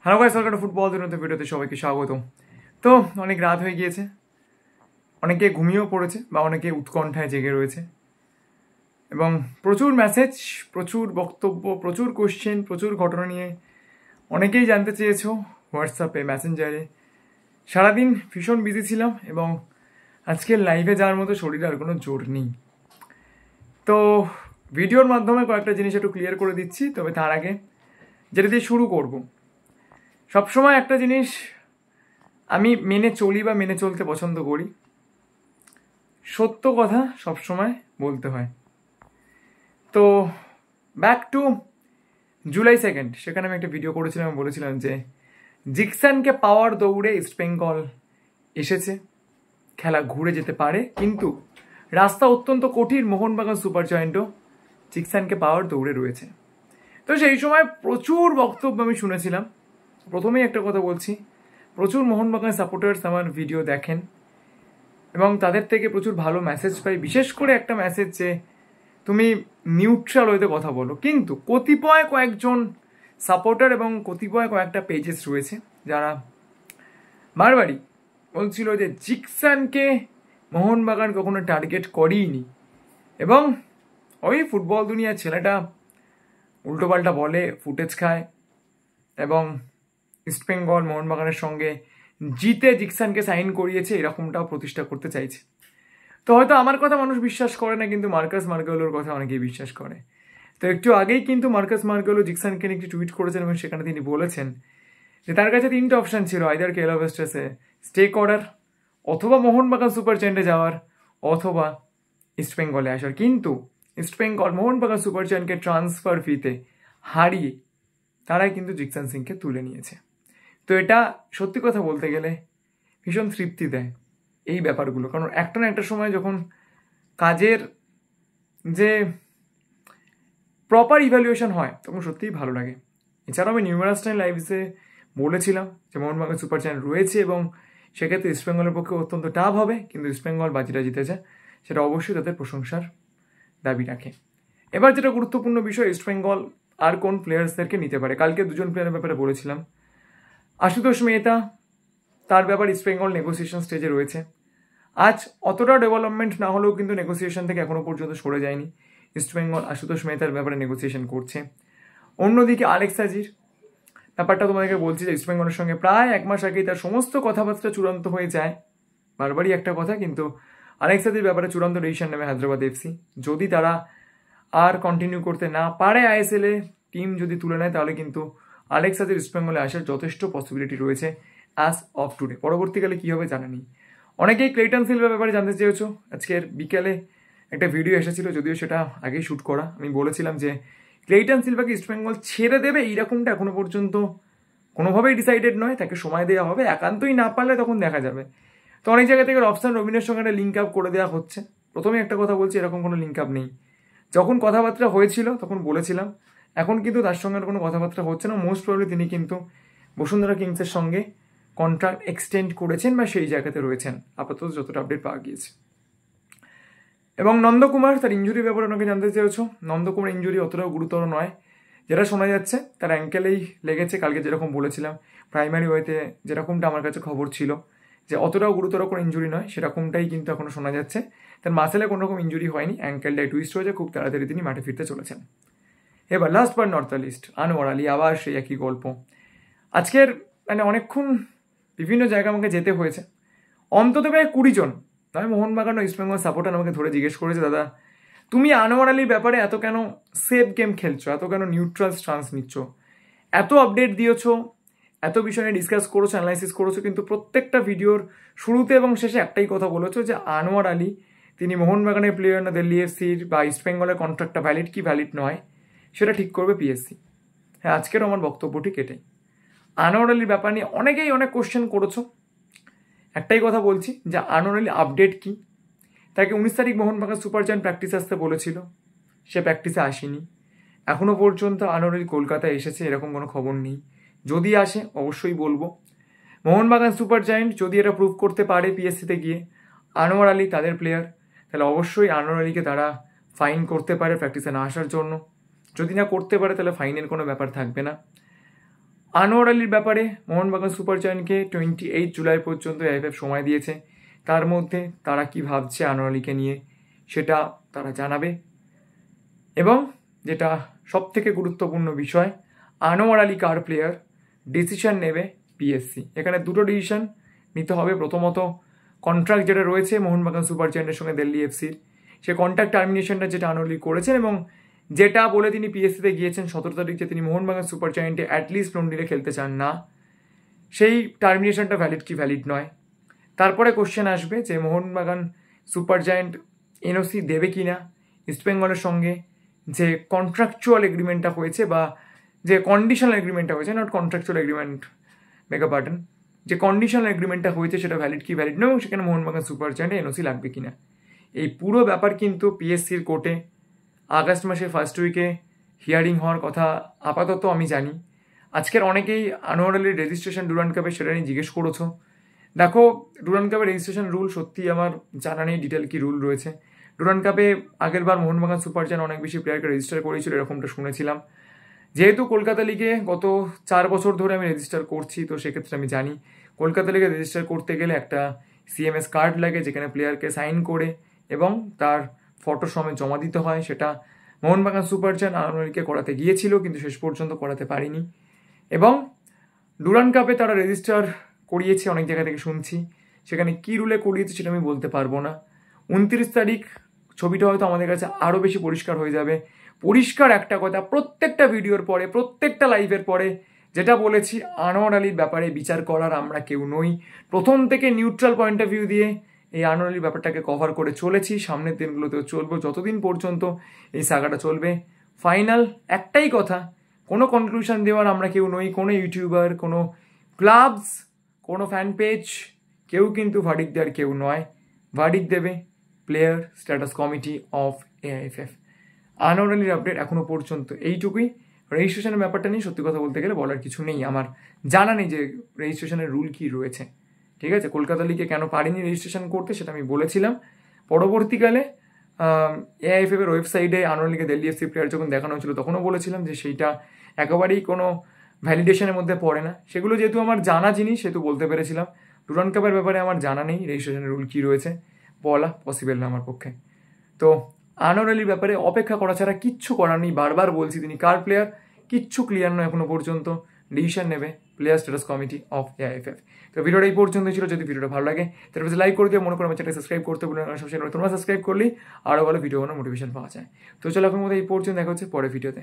Hello guys, welcome to football দুনিয়া ভিডিওতে সবাইকে স্বাগত। তো অনেক রাত হয়ে গিয়েছে, অনেকে ঘুমিয়েও পড়েছে বা অনেকে উৎকণ্ঠায় জেগে রয়েছে এবং প্রচুর মেসেজ, প্রচুর বক্তব্য, প্রচুর কোশ্চেন, প্রচুর ঘটনা নিয়ে অনেকেই জানতে চেয়েছো হোয়াটসঅ্যাপে, মেসেঞ্জারে। সারাদিন ভীষণ বিজি ছিলাম এবং আজকের লাইভে যাওয়ার মতো শরীরে আর কোনো জোর নেই। তো ভিডিওর মাধ্যমে কয়েকটা জিনিস একটু ক্লিয়ার করে দিচ্ছি, তবে তার আগে যেটা দিয়ে শুরু করব, সবসময় একটা জিনিস আমি মেনে চলি বা মেনে চলতে পছন্দ করি, সত্য কথা সবসময় বলতে হয়। তো ব্যাক টু জুলাই 2, সেখানে আমি একটা ভিডিও করেছিলাম, বলেছিলাম যে জিকসানকে পাওয়ার দৌড়ে ইস্ট বেঙ্গল এসেছে, খেলা ঘুরে যেতে পারে, কিন্তু রাস্তা অত্যন্ত কঠিন। মোহনবাগান সুপার জয়েন্টও জিকসানকে পাওয়ার দৌড়ে রয়েছে। তো সেই সময় প্রচুর বক্তব্য আমি শুনেছিলাম। প্রথমেই একটা কথা বলছি, প্রচুর মোহনবাগান সাপোর্টার্স আমার ভিডিও দেখেন এবং তাদের থেকে প্রচুর ভালো মেসেজ পাই, বিশেষ করে একটা মেসেজ যে তুমি নিউট্রাল ওয়েতে কথা বলো। কিন্তু কতিপয় কয়েকজন সাপোর্টার এবং কতিপয় কয়েকটা পেজেস রয়েছে যারা বারবারই বলছিল যে জিকসানকে মোহনবাগান কখনো টার্গেট করেইনি এবং ওই ফুটবল দুনিয়ার ছেলেটা উল্টোপাল্টা বলে, ফুটেজ খায় এবং ইস্টবেঙ্গল মোহনবাগানের সঙ্গে জিতে জিকসানকে সাইন করিয়েছে, এরকমটাও প্রতিষ্ঠা করতে চাইছে। তো হয়তো আমার কথা মানুষ বিশ্বাস করে না, কিন্তু মার্কাস মার্গেলোর কথা অনেকেই বিশ্বাস করে। তো একটু আগেই কিন্তু মার্কাস মার্গেলো জিকসানকে নিয়ে একটি টুইট করেছেন এবং সেখানে তিনি বলেছেন যে তার কাছে 3টে অপশান ছিল, আইদার কেলা ভেস্টাসে স্টে করার, অথবা মোহনবাগান সুপার জায়ান্টে যাওয়ার, অথবা ইস্টবেঙ্গলে আসার। কিন্তু ইস্টবেঙ্গল মোহনবাগান সুপার জায়ান্টকে ট্রান্সফার ফিতে হারিয়ে তারাই কিন্তু জিকসান সিংকে তুলে নিয়েছে। তো এটা সত্যি কথা বলতে গেলে ভীষণ তৃপ্তি দেয় এই ব্যাপারগুলো, কারণ একটা না একটা সময় যখন কাজের যে প্রপার ইভ্যালুয়েশন হয় তখন সত্যিই ভালো লাগে। এছাড়াও আমি নিউমারাস টাইম লাইভসে বলেছিলাম যে মোহনবাগান সুপার জায়ান্ট রয়েছে এবং সেক্ষেত্রে ইস্টবেঙ্গলের পক্ষে অত্যন্ত টাফ হবে, কিন্তু ইস্টবেঙ্গল বাজিটা জিতেছে, সেটা অবশ্যই তাদের প্রশংসার দাবি রাখে। এবার যেটা গুরুত্বপূর্ণ বিষয়, ইস্টবেঙ্গল আর কোন প্লেয়ার্সদেরকে নিতে পারে। কালকে 2জন প্লেয়ারের ব্যাপারে বলেছিলাম, আশুতোষ মেহতা, তার ব্যাপার ইস্টবেঙ্গল নেগোসিয়েশন স্টেজে রয়েছে। আজ অতটা ডেভেলপমেন্ট না হলেও কিন্তু নেগোসিয়েশন থেকে এখনো পর্যন্ত সরে যায়নি। ইস্টবেঙ্গল আশুতোষ মেহতার ব্যাপারে নেগোসিয়েশন করছে। অন্যদিকে আলেক্স আজির ব্যাপারটা তোমাদেরকে বলছি যে ইস্টবেঙ্গলের সঙ্গে প্রায় 1 মাস আগেই তার সমস্ত কথাবার্তা চূড়ান্ত হয়ে যায়। বারবারই একটা কথা, কিন্তু আলেক্স আজির ব্যাপারে চূড়ান্ত ডিসিশন নেবে হায়দ্রাবাদ এফসি। যদি তারা আর কন্টিনিউ করতে না পারে, আইএসএল এ টিম যদি তুলে নেয়, তাহলে কিন্তু আলেক্স আজির ইস্টবেঙ্গলে আসার যথেষ্ট পসিবিলিটি রয়েছে অ্যাজ অফ টুডে। পরবর্তীকালে কী হবে জানা নেই। অনেকেই ক্লেটন সিলভার ব্যাপারে জানতে চেয়েছো। আজকের বিকেলে একটা ভিডিও এসেছিল, যদিও সেটা আগেই শ্যুট করা। আমি বলেছিলাম যে ক্লেটন সিলভাকে ইস্টবেঙ্গল ছেড়ে দেবে এইরকমটা এখনো পর্যন্ত কোনোভাবেই ডিসাইডেড নয়, তাকে সময় দেওয়া হবে, একান্তই না পারলে তখন দেখা যাবে। তো অনেক জায়গা থেকে রবসান রবিনের সঙ্গে একটা লিঙ্ক আপ করে দেওয়া হচ্ছে। প্রথমে একটা কথা বলছি, এরকম কোনো লিঙ্ক আপ নেই। যখন কথাবার্তা হয়েছিল তখন বলেছিলাম, এখন কিন্তু তার সঙ্গে কোনো কথাবার্তা হচ্ছে না। মোস্ট প্রবলি তিনি কিন্তু বসুন্ধরা কিংসের সঙ্গে কন্ট্রাক্ট এক্সটেন্ড করেছেন বা সেই জায়গাতে রয়েছেন আপাতত, যতটা আপডেট পাওয়া গিয়েছে। এবং নন্দকুমার, তার ইঞ্জুরির ব্যাপারে অনেকে জানতে চেয়েছো। নন্দকুমার ইঞ্জুরি অতটাও গুরুতর নয়, যেটা শোনা যাচ্ছে তার অ্যাঙ্কেলেই লেগেছে। কালকে যেরকম বলেছিলাম, প্রাইমারি ওয়েতে যেরকমটা আমার কাছে খবর ছিল যে অতটাও গুরুতর কোনো ইঞ্জুরি নয়, সেরকমটাই কিন্তু এখনও শোনা যাচ্ছে। তার মাসেলে কোনো রকম ইঞ্জুরি হয়নি, অ্যাঙ্কেলটাই টুইস্ট হয়েছে, খুব তাড়াতাড়ি তিনি মাঠে ফিরতে চলেছেন। এবার last but not the least, Anwar Ali, আবার সেই একই গল্প। আজকের অনেকক্ষণ বিভিন্ন জায়গা আমাকে যেতে হয়েছে, অন্তত প্রায় 20 জন, নয় মোহনবাগান ও ইস্টবেঙ্গল সাপোর্টার আমাকে ধরে জিজ্ঞেস করেছে, দাদা তুমি আনোয়ার আলীর ব্যাপারে এত কেন সেফ গেম খেলছো, এত কেন নিউট্রাল স্টান্স নিচ্ছ, এত আপডেট দিয়েছো, এত বিষয় নিয়ে ডিসকাস করেছো, অ্যানালাইসিস করেছো, কিন্তু প্রত্যেকটা ভিডিওর শুরুতে এবং শেষে একটাই কথা বলেছো যে আনোয়ার আলী তিনি মোহনবাগানের প্লেয়ার না, দিল্লি এফসির বা ইস্টবেঙ্গলের কন্ট্রাক্টটা ভ্যালিড কি ভ্যালিড নয় সেটা ঠিক করবে পিএসসি। হ্যাঁ, আজকের আমার বক্তব্য ঠিক এটাই। আনোয়ার আলীর ব্যাপার নিয়ে অনেকেই অনেক কোশ্চেন করেছো, একটাই কথা বলছি যে আনোয়ার আলী আপডেট কি। তাকে 19 তারিখ মোহনবাগান সুপার জায়ান্ট প্র্যাকটিস আসতে বলেছিল, সে প্র্যাকটিসে আসেনি। এখনও পর্যন্ত আনোয়ার আলী কলকাতায় এসেছে এরকম কোনো খবর নেই। যদি আসে অবশ্যই বলবো। মোহনবাগান সুপার জায়ান্ট যদি এটা প্রুভ করতে পারে পিএসসিতে গিয়ে আনোয়ার আলী তাদের প্লেয়ার, তাহলে অবশ্যই আনোয়ার আলীকে তারা ফাইন করতে পারে প্র্যাকটিসে না আসার জন্য। যদি না করতে পারে তাহলে ফাইনের কোনো ব্যাপার থাকবে না। আনোয়ার আলীর ব্যাপারে মোহনবাগান সুপার জায়ান্টকে 28 জুলাই পর্যন্ত এআইএফএফ সময় দিয়েছে। তার মধ্যে তারা কি ভাবছে আনোয়ার আলীকে নিয়ে সেটা তারা জানাবে। এবং যেটা সব থেকে গুরুত্বপূর্ণ বিষয়, আনোয়ার আলী কার প্লেয়ার, ডিসিশন নেবে পিএসসি। এখানে দুটো ডিসিশন নিতে হবে। প্রথমত, কন্ট্রাক্ট যেটা রয়েছে মোহনবাগান সুপার জায়ান্টের সঙ্গে দিল্লি এফসির, সে কন্ট্রাক্ট টার্মিনেশনটা যেটা আনোয়ার আলী করেছেন এবং যেটা বলে তিনি পিএসসিতে গিয়েছেন 17 তারিখ, যে তিনি মোহনবাগান সুপার জায়ান্টে অ্যাটলিস্ট লন্ডনে খেলতে চান না, সেই টার্মিনেশনটা ভ্যালিড কি ভ্যালিড নয়। তারপরে কোশ্চেন আসবে যে মোহনবাগান সুপার জায়ান্ট এনওসি দেবে কি না ইস্টবেঙ্গলের সঙ্গে। যে কন্ট্রাকচুয়াল এগ্রিমেন্টটা হয়েছে বা যে কন্ডিশনাল এগ্রিমেন্টটা হয়েছে, নট কন্ট্রাকচুয়াল এগ্রিমেন্ট, মেগা পার্টন, যে কন্ডিশনাল এগ্রিমেন্টটা হয়েছে সেটা ভ্যালিড কি ভ্যালিড নয় এবং সেখানে মোহনবাগান সুপার জায়ান্টে এনওসি লাগবে কিনা। এই পুরো ব্যাপার কিন্তু পিএসসির কোর্টে আগস্ট মাসের ফার্স্ট উইকে হিয়ারিং হওয়ার কথা আপাতত আমি জানি। আজকের অনেকেই আনোয়ার আলীর রেজিস্ট্রেশন ডুরান্ড কাপে সেটা নিয়ে জিজ্ঞেস করেছো। দেখো, ডুরান্ড কাপের রেজিস্ট্রেশন রুল সত্যি আমার জানা নেই ডিটেল কি রুল রয়েছে। ডুরান্ড কাপে আগের বার মোহনবাগান সুপার জায়ান্ট অনেক বেশি প্লেয়ারকে রেজিস্টার করেছিল, এরকমটা শুনেছিলাম। যেহেতু কলকাতা লিগে গত 4 বছর ধরে আমি রেজিস্টার করছি, তো সেক্ষেত্রে আমি জানি কলকাতা লিগে রেজিস্টার করতে গেলে একটা সিএমএস কার্ড লাগে, যেখানে প্লেয়ারকে সাইন করে এবং তার ফটো সমেত জমা দিতে হয়। সেটা মোহনবাগান সুপার জায়ান্ট আনোয়ার আলীকে করাতে গিয়েছিল, কিন্তু শেষ পর্যন্ত করাতে পারিনি। এবং ডুরান্ড কাপে তারা রেজিস্টার করিয়েছে অনেক জায়গা থেকে শুনছি, সেখানে কী রুলে করিয়েছে সেটা আমি বলতে পারবো না। 29 তারিখ ছবিটা হয়তো আমাদের কাছে আরও বেশি পরিষ্কার হয়ে যাবে। পরিষ্কার একটা কথা, প্রত্যেকটা ভিডিওর পরে, প্রত্যেকটা লাইভের পরে যেটা বলেছি, আনোয়ার আলীর ব্যাপারে বিচার করার আমরা কেউ নই। প্রথম থেকে নিউট্রাল পয়েন্ট অফ ভিউ দিয়ে এই আনোয়ার আলীর ব্যাপারটাকে কভার করে চলেছি, সামনের দিনগুলোতেও চলবো, যতদিন পর্যন্ত এই সাগাটা চলবে। ফাইনাল একটাই কথা, কোনো কনক্লুশন দেওয়ার আমরা কেউ নই, কোনো ইউটিউবার, কোনো ক্লাবস, কোনো ফ্যান পেজ, কেউ কিন্তু ভার্ডিক দেওয়ার কেউ নয়। ভার্ডিক দেবে player status committee of AIFF. Anwar আলীর আপডেট এখনো পর্যন্ত এইটুকুই। রেজিস্ট্রেশনের ব্যাপারটা নিয়ে সত্যি কথা বলতে গেলে বলার কিছু নেই, আমার জানা নেই যে রেজিস্ট্রেশনের রুল কী রয়েছে। ঠিক আছে, কলকাতা লিগে কেন পারিনি রেজিস্ট্রেশন করতে সেটা আমি বলেছিলাম। পরবর্তীকালে এআইএফএফের ওয়েবসাইটে আনোয়ার আলীকে দিল্লি এফসি প্লেয়ার যখন দেখানো হয়েছিল তখনও বলেছিলাম যে সেইটা একেবারেই কোনো ভ্যালিডেশনের মধ্যে পড়ে না। সেগুলো যেহেতু আমার জানা জিনিস সেহেতু বলতে পেরেছিলাম। ডুরান্ড কাপের ব্যাপারে আমার জানা নেই রেজিস্ট্রেশনের রুল কী রয়েছে, বলা পসিবল না আমার পক্ষে। তো আনোয়ার আলীর ব্যাপারে অপেক্ষা করা ছাড়া কিচ্ছু করার নেই। বারবার বলছি তিনি কার প্লেয়ার, কিচ্ছু ক্লিয়ার নয় এখনো পর্যন্ত। ডিসিশন নেবে player status committee of AIFF. তো ভিডিওটা এই পর্যন্ত ছিল। যদি ভিডিওটা ভালো লাগে তাহলে লাইক করে দিয়ে, মনে করো আমার চ্যানেল সাবস্ক্রাইব করতে বলে সবসময় তোমরা সাবস্ক্রাইব করলেই আরও ভালো ভিডিও বানানোর মোটিভেশন পাওয়া যায়। তো চলো এখন মধ্যে এই পর্যন্ত দেখা হচ্ছে পরের ভিডিওতে।